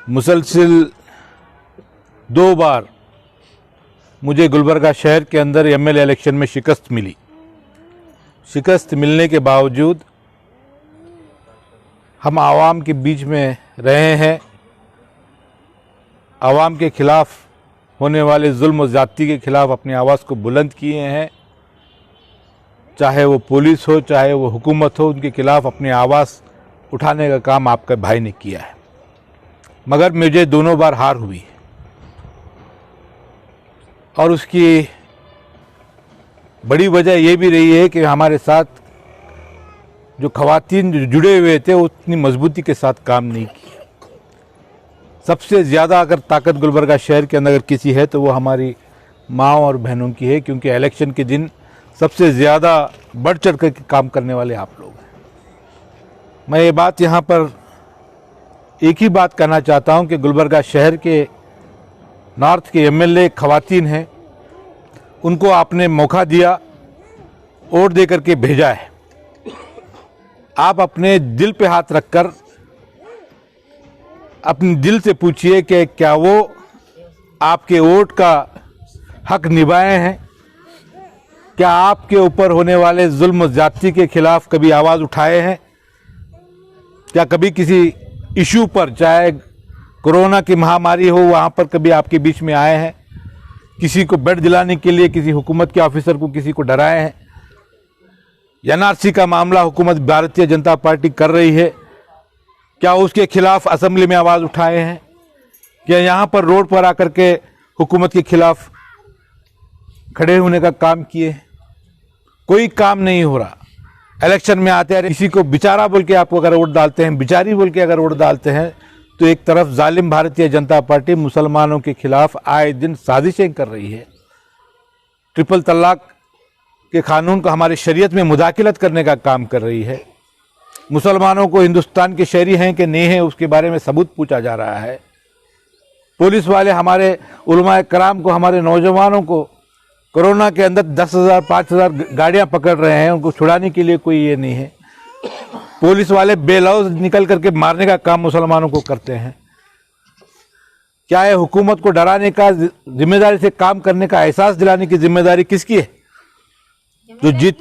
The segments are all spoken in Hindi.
मुसलसिल 2 बार मुझे गुलबर्गा शहर के अंदर एमएलए इलेक्शन में शिकस्त मिली। शिकस्त मिलने के बावजूद हम आवाम के बीच में रहे हैं, आवाम के खिलाफ होने वाले जुल्म और ज़्यादती के खिलाफ अपनी आवाज़ को बुलंद किए हैं। चाहे वो पुलिस हो, चाहे वो हुकूमत हो, उनके खिलाफ अपनी आवाज़ उठाने का काम आपके भाई ने किया है। मगर मुझे दोनों बार हार हुई और उसकी बड़ी वजह ये भी रही है कि हमारे साथ जो ख़वातीन जो जुड़े हुए थे वो उतनी मजबूती के साथ काम नहीं किया। सबसे ज़्यादा अगर ताकत गुलबर्गा शहर के अंदर अगर किसी है तो वो हमारी माँ और बहनों की है, क्योंकि इलेक्शन के दिन सबसे ज़्यादा बढ़ चढ़ कर काम करने वाले आप लोग हैं। मैं ये बात यहाँ पर एक ही बात कहना चाहता हूँ कि गुलबर्गा शहर के नॉर्थ के एमएलए ख़वातीन हैं, उनको आपने मौका दिया, वोट दे करके भेजा है। आप अपने दिल पे हाथ रखकर अपने दिल से पूछिए कि क्या वो आपके वोट का हक निभाए हैं? क्या आपके ऊपर होने वाले जुल्म ज़्यादती के खिलाफ कभी आवाज़ उठाए हैं? क्या कभी किसी इशू पर, चाहे कोरोना की महामारी हो, वहाँ पर कभी आपके बीच में आए हैं? किसी को बेड दिलाने के लिए किसी हुकूमत के ऑफिसर को किसी को डराए हैं? एनआरसी का मामला हुकूमत भारतीय जनता पार्टी कर रही है, क्या उसके खिलाफ असेंबली में आवाज़ उठाए हैं? क्या यहाँ पर रोड पर आकर के हुकूमत के खिलाफ खड़े होने का काम किए? कोई काम नहीं हो रहा। इलेक्शन में आते हैं, किसी को बेचारा बोल के आपको अगर वोट डालते हैं, बेचारी बोल के अगर वोट डालते हैं, तो एक तरफ जालिम भारतीय जनता पार्टी मुसलमानों के खिलाफ आए दिन साजिशें कर रही है। ट्रिपल तलाक के कानून को हमारे शरीयत में मुदाखलत करने का काम कर रही है। मुसलमानों को हिंदुस्तान के शहरी हैं कि नहीं हैं उसके बारे में सबूत पूछा जा रहा है। पुलिस वाले हमारे उलमाए कराम को, हमारे नौजवानों को कोरोना के अंदर 10,000 5,000 गाड़ियां पकड़ रहे हैं, उनको छुड़ाने के लिए कोई ये नहीं है। पुलिस वाले बेलौज निकल करके मारने का काम मुसलमानों को करते हैं। क्या है हुकूमत को डराने का, जिम्मेदारी से काम करने का एहसास दिलाने की जिम्मेदारी किसकी है? जो जीत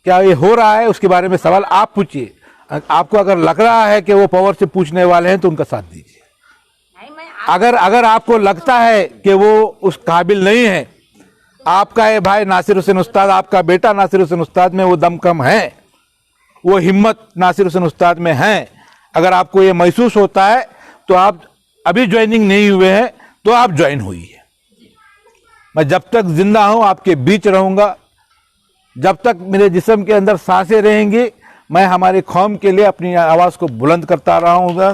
क्या ये हो रहा है उसके बारे में सवाल आप पूछिए। आपको अगर लग रहा है कि वो पावर से पूछने वाले हैं तो उनका साथ दीजिए। अगर आपको लगता है कि वो उस काबिल नहीं है, आपका ये भाई नासिर हुसैन उस्ताद, आपका बेटा नासिर हुसैन उस्ताद में वो दम कम है, वो हिम्मत नासिर हुसैन उस्ताद में है। अगर आपको ये महसूस होता है तो आप अभी ज्वाइनिंग नहीं हुए हैं तो आप ज्वाइन होइए। मैं जब तक जिंदा हूं आपके बीच रहूंगा, जब तक मेरे जिस्म के अंदर सांसें रहेंगी, मैं हमारी कौम के लिए अपनी आवाज़ को बुलंद करता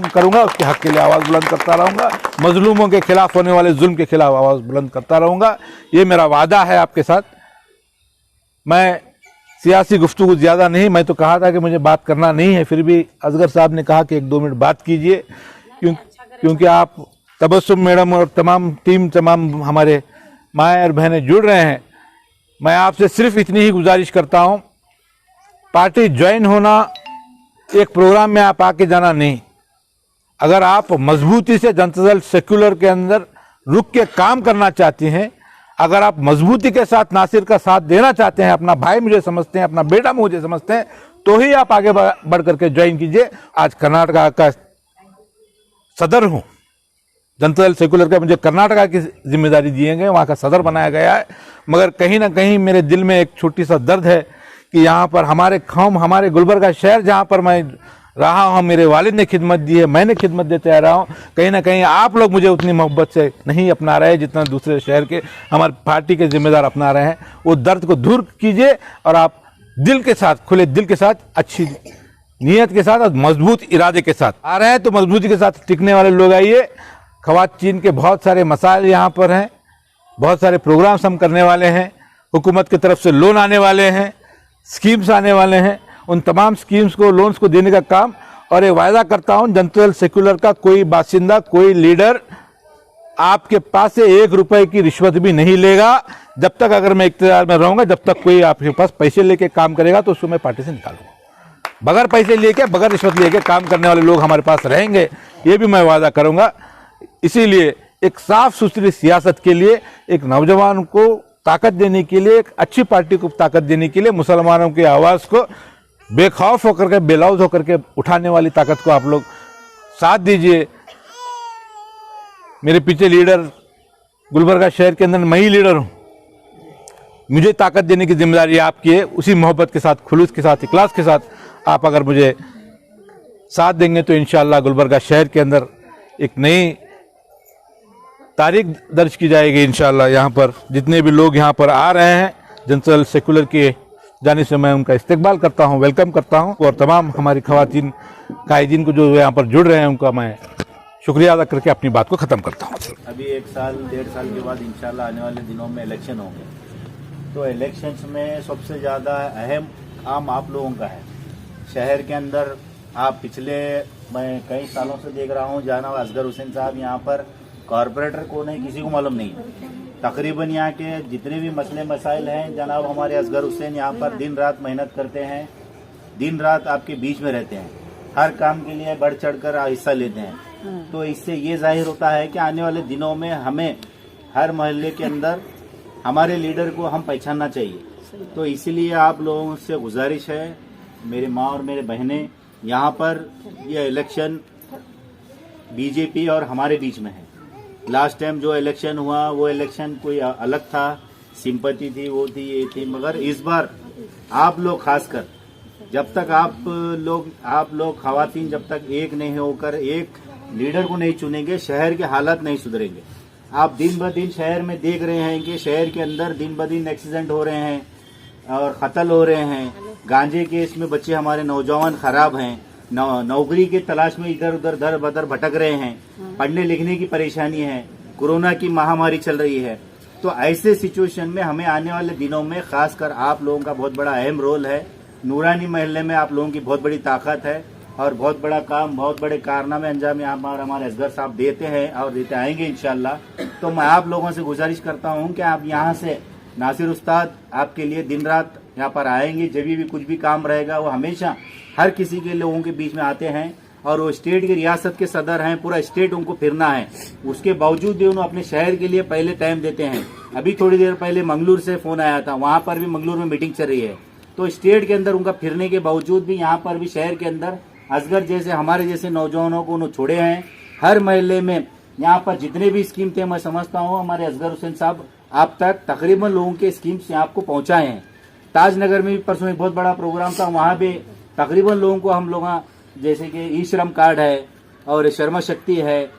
करूंगा, उसके हक के लिए आवाज़ बुलंद करता रहूंगा, मजलूमों के खिलाफ होने वाले जुल्म के खिलाफ आवाज़ बुलंद करता रहूंगा। ये मेरा वादा है आपके साथ। मैं सियासी गुफ्तगू ज़्यादा नहीं, मैं तो कहा था कि मुझे बात करना नहीं है, फिर भी असगर साहब ने कहा कि 1-2 मिनट बात कीजिए, क्योंकि आप तबस्सुम मैडम और तमाम हमारे माएँ और बहनें जुड़ रहे हैं। मैं आपसे सिर्फ इतनी ही गुजारिश करता हूँ, पार्टी ज्वाइन होना एक प्रोग्राम में आप आके जाना नहीं। अगर आप मजबूती से जनता दल सेक्युलर के अंदर रुक के काम करना चाहती हैं, अगर आप मजबूती के साथ नासिर का साथ देना चाहते हैं, अपना भाई मुझे समझते हैं, अपना बेटा मुझे समझते हैं, तो ही आप आगे बढ़ करके ज्वाइन कीजिए। आज कर्नाटका का सदर हूँ, जनता दल सेक्युलर का मुझे कर्नाटका की जिम्मेदारी दिए गए, वहाँ का सदर बनाया गया है। मगर कहीं ना कहीं मेरे दिल में एक छोटी सा दर्द है कि यहाँ पर हमारे कौम, हमारे गुलबर्गा शहर जहाँ पर मैं रहा हूँ, मेरे वालिद ने खिदमत दी है, मैंने खिदमत देते आ रहा हूँ, कहीं ना कहीं आप लोग मुझे उतनी मोहब्बत से नहीं अपना रहे जितना दूसरे शहर के हमारे पार्टी के जिम्मेदार अपना रहे हैं। वो दर्द को दूर कीजिए और आप दिल के साथ, खुले दिल के साथ, अच्छी नीयत के साथ और मजबूत इरादे के साथ आ रहे हैं तो मजबूती के साथ टिकने वाले लोग आइए। ख़वातीन के बहुत सारे मसाइल यहाँ पर हैं, बहुत सारे प्रोग्राम्स हम करने वाले हैं, हुकूमत की तरफ से लोन आने वाले हैं, स्कीम्स आने वाले हैं। उन तमाम स्कीम्स को, लोन्स को देने का काम, और ये वायदा करता हूँ जनता दल सेक्युलर का कोई बासिंदा, कोई लीडर आपके पास से 1 रुपए की रिश्वत भी नहीं लेगा। जब तक अगर मैं इख्तियार में रहूँगा, जब तक कोई आपके पास पैसे लेके काम करेगा तो उसको मैं पार्टी से निकालूंगा। बगैर पैसे लेके, बगैर रिश्वत लेके काम करने वाले लोग हमारे पास रहेंगे, ये भी मैं वादा करूंगा। इसीलिए एक साफ सुथरी सियासत के लिए, एक नौजवान को ताकत देने के लिए, एक अच्छी पार्टी को ताकत देने के लिए, मुसलमानों की आवाज़ को बेखौफ होकर के, बेलौज होकर के उठाने वाली ताकत को आप लोग साथ दीजिए। मेरे पीछे लीडर गुलबर्गा शहर के अंदर मैं ही लीडर हूँ, मुझे ताकत देने की जिम्मेदारी आपकी है। उसी मोहब्बत के साथ, खुलूस के साथ, इखलास के साथ आप अगर मुझे साथ देंगे तो इंशाअल्लाह गुलबर्गा शहर के अंदर एक नई तारीख दर्ज की जाएगी इंशाअल्लाह। यहाँ पर जितने भी लोग यहाँ पर आ रहे हैं, जनरल सेकुलर के जाने से मैं उनका इस्तकबाल करता हूँ, वेलकम करता हूँ। और तमाम हमारी ख़वातीन कायदीन को जो यहाँ पर जुड़ रहे हैं उनका मैं शुक्रिया अदा करके अपनी बात को ख़त्म करता हूँ। अभी 1 साल 1.5 साल के बाद इंशाल्लाह आने वाले दिनों में इलेक्शन होंगे, तो इलेक्शंस में सबसे ज़्यादा अहम काम आप लोगों का है। शहर के अंदर आप मैं कई सालों से देख रहा हूँ, जनाब असगर हुसैन साहब यहाँ पर कॉरपोरेटर को नहीं, किसी को मालूम नहीं। तकरीबन यहाँ के जितने भी मसले मसाइल हैं, जनाब हमारे असगर हुसैन यहाँ पर दिन रात मेहनत करते हैं, दिन रात आपके बीच में रहते हैं, हर काम के लिए बढ़ चढ़ कर हिस्सा लेते हैं। तो इससे ये जाहिर होता है कि आने वाले दिनों में हमें हर मोहल्ले के अंदर हमारे लीडर को हम पहचानना चाहिए। तो इसीलिए आप लोगों से गुजारिश है, मेरे माँ और मेरे बहनें, यहाँ पर ये इलेक्शन बीजेपी और हमारे बीच में है। लास्ट टाइम जो इलेक्शन हुआ वो इलेक्शन कोई अलग था, सिंपैथी थी, वो थी, ये थी, मगर इस बार आप लोग खासकर, जब तक आप लोग खवातीन जब तक एक नहीं होकर एक लीडर को नहीं चुनेंगे, शहर के हालात नहीं सुधरेंगे। आप दिन ब दिन शहर में देख रहे हैं कि शहर के अंदर दिन ब दिन एक्सीडेंट हो रहे हैं और कत्ल हो रहे हैं, गांजे के इसमें बच्चे हमारे नौजवान खराब हैं, नौकरी के तलाश में इधर उधर दर बदर भटक रहे हैं, पढ़ने लिखने की परेशानी है, कोरोना की महामारी चल रही है। तो ऐसे सिचुएशन में हमें आने वाले दिनों में खासकर आप लोगों का बहुत बड़ा अहम रोल है। नूरानी महल्ले में आप लोगों की बहुत बड़ी ताकत है और बहुत बड़ा काम, बहुत बड़े कारनामे अंजाम यहाँ पर हमारे असगर साहब देते हैं और देते आएंगे इंशाल्लाह। तो मैं आप लोगों से गुजारिश करता हूँ कि आप यहाँ से, नासिर उस्ताद आपके लिए दिन रात यहाँ पर आएंगे, जब भी कुछ भी काम रहेगा वो हमेशा हर किसी के लोगों के बीच में आते हैं और वो स्टेट की रियासत के सदर हैं, पूरा स्टेट उनको फिरना है, उसके बावजूद भी उन्होंने अपने शहर के लिए पहले टाइम देते हैं। अभी थोड़ी देर पहले मंगलूर से फोन आया था, वहां पर भी मंगलूर में मीटिंग चल रही है। तो स्टेट के अंदर उनका फिरने के बावजूद भी यहाँ पर भी शहर के अंदर असगर जैसे हमारे जैसे नौजवानों को उन्होंने छोड़े हैं। हर महल्ले में यहाँ पर जितने भी स्कीम थे, मैं समझता हूँ हमारे असगर हुसैन साहब आप तक तकरीबन लोगों के स्कीम्स यहाँ आपको पहुंचाए हैं। ताजनगर में भी परसों एक बहुत बड़ा प्रोग्राम था, वहाँ भी तकरीबन लोगों को हम लोग, जैसे कि ई श्रम कार्ड है और शर्मा शक्ति है,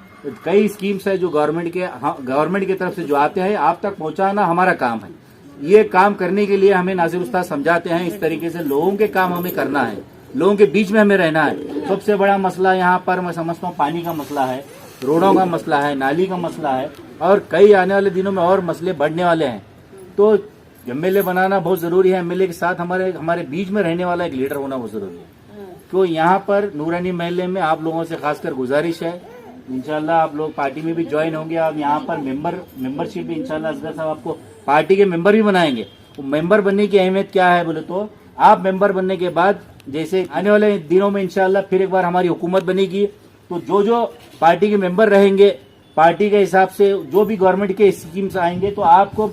कई स्कीम्स है जो गवर्नमेंट की तरफ से जो आते हैं, आप तक पहुंचाना हमारा काम है। ये काम करने के लिए हमें नासिर उस्ताद समझाते हैं, इस तरीके से लोगों के काम हमें करना है, लोगों के बीच में हमें रहना है। सबसे बड़ा मसला यहाँ पर मैं समझता हूँ पानी का मसला है, रोडों का मसला है, नाली का मसला है और कई आने वाले दिनों में और मसले बढ़ने वाले हैं। तो एमएलए बनाना बहुत जरूरी है, एमएलए के साथ हमारे बीच में रहने वाला एक लीडर होना बहुत जरूरी है। तो यहाँ पर नूरानी महल्ले में आप लोगों से खासकर गुजारिश है, इंशाल्लाह आप लोग पार्टी में भी ज्वाइन होंगे। आप यहाँ पर मेंबरशिप भी इंशाल्लाह असगर साहब आपको पार्टी के मेंबर भी बनाएंगे। तो मेंबर बनने की अहमियत क्या है बोले तो, आप मेंबर बनने के बाद जैसे आने वाले दिनों में इंशाल्लाह फिर एक बार हमारी हुकूमत बनेगी, तो जो पार्टी के मेंबर रहेंगे, पार्टी के हिसाब से जो भी गवर्नमेंट के स्कीम्स आएंगे तो आपको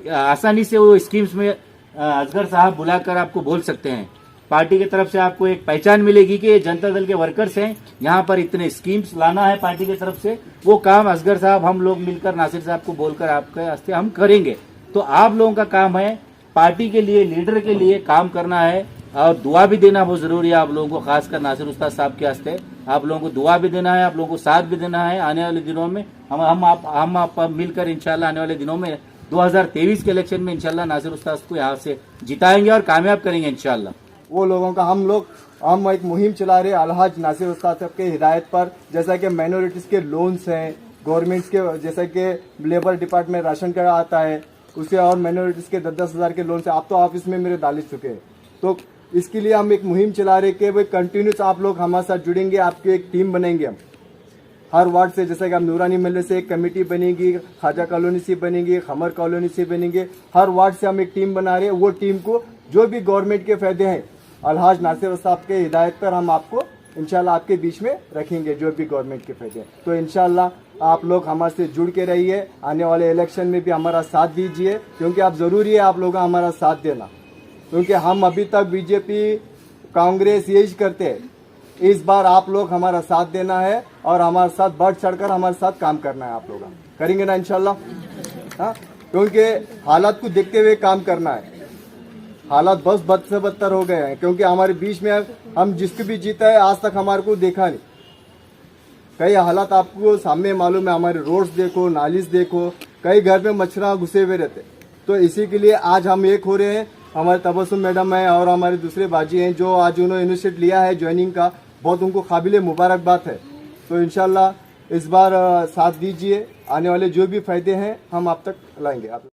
आसानी से वो स्कीम्स में असगर साहब बुलाकर आपको बोल सकते हैं। पार्टी की तरफ से आपको एक पहचान मिलेगी कि ये जनता दल के वर्कर्स हैं, यहाँ पर इतने स्कीम्स लाना है पार्टी की तरफ से, वो काम असगर साहब हम लोग मिलकर नासिर साहब को बोलकर आपके वास्ते हम करेंगे। तो आप लोगों का काम है पार्टी के लिए, लीडर के लिए काम करना है और दुआ भी देना बहुत जरूरी है आप लोगों को, खासकर नासिर उस्ताद साहब के वास्ते आप लोगों को दुआ भी देना है, आप लोगों को साथ भी देना है। आने वाले दिनों में हम आप मिलकर इंशाल्लाह आने वाले दिनों में 2023 के इलेक्शन में इंशाल्लाह नासिर उस्ताद को यहाँ से जिताएंगे और कामयाब करेंगे इंशाल्लाह। वो लोगों का हम एक मुहिम चला रहे अलहाज नासिर उस्ताद साहब के हिदायत पर, जैसा कि माइनॉरिटीज के लोन्स हैं, गवर्नमेंट्स के जैसा कि लेबर डिपार्टमेंट राशन कार्ड आता है उसे, और माइनॉरिटीज के 10-10 हज़ार के लोन से आप तो ऑफिस में मेरे डाल चुके हैं। तो इसके लिए हम एक मुहिम चला रहे कि भाई कंटिन्यूस आप लोग हमारे साथ जुड़ेंगे, आपकी एक टीम बनेंगे हम हर वार्ड से, जैसे कि हम नूरानी महल्ले से एक कमेटी बनेगी, खाजा कॉलोनी से बनेगी, खमर कॉलोनी से बनेंगे, हर वार्ड से हम एक टीम बना रहे हैं। वो टीम को जो भी गवर्नमेंट के फायदे हैं अलहाज नासिर साहब के हिदायत पर हम आपको इंशाल्लाह आपके बीच में रखेंगे जो भी गवर्नमेंट के फायदे हैं। तो इंशाल्लाह आप लोग हमारे से जुड़ के रहिए, आने वाले इलेक्शन में भी हमारा साथ दीजिए, क्योंकि आप ज़रूरी है आप लोग का हमारा साथ देना, क्योंकि हम अभी तक बीजेपी कांग्रेस यही करते हैं। इस बार आप लोग हमारा साथ देना है और हमारे साथ बढ़ चढ़कर हमारे साथ काम करना है। आप लोग करेंगे ना इंशाल्लाह? हाँ, क्योंकि हालात को देखते हुए काम करना है। हालात बस बद से बदतर हो गए हैं, क्योंकि हमारे बीच में हम जिसको भी जीता है आज तक हमारे को देखा नहीं। कई हालात आपको सामने मालूम है, हमारे रोड्स देखो, नालीज देखो, कई घर में मच्छरा घुसे हुए रहते। तो इसी के लिए आज हम एक हो रहे हैं। हमारे तबस्सुम मैडम है और हमारे दूसरे बाजी हैं जो आज उन्होंने इनिशिएट लिया है ज्वाइनिंग का, बहुत उनको काबिले मुबारकबाद है। तो इंशाल्लाह इस बार साथ दीजिए, आने वाले जो भी फायदे हैं हम आप तक लाएंगे।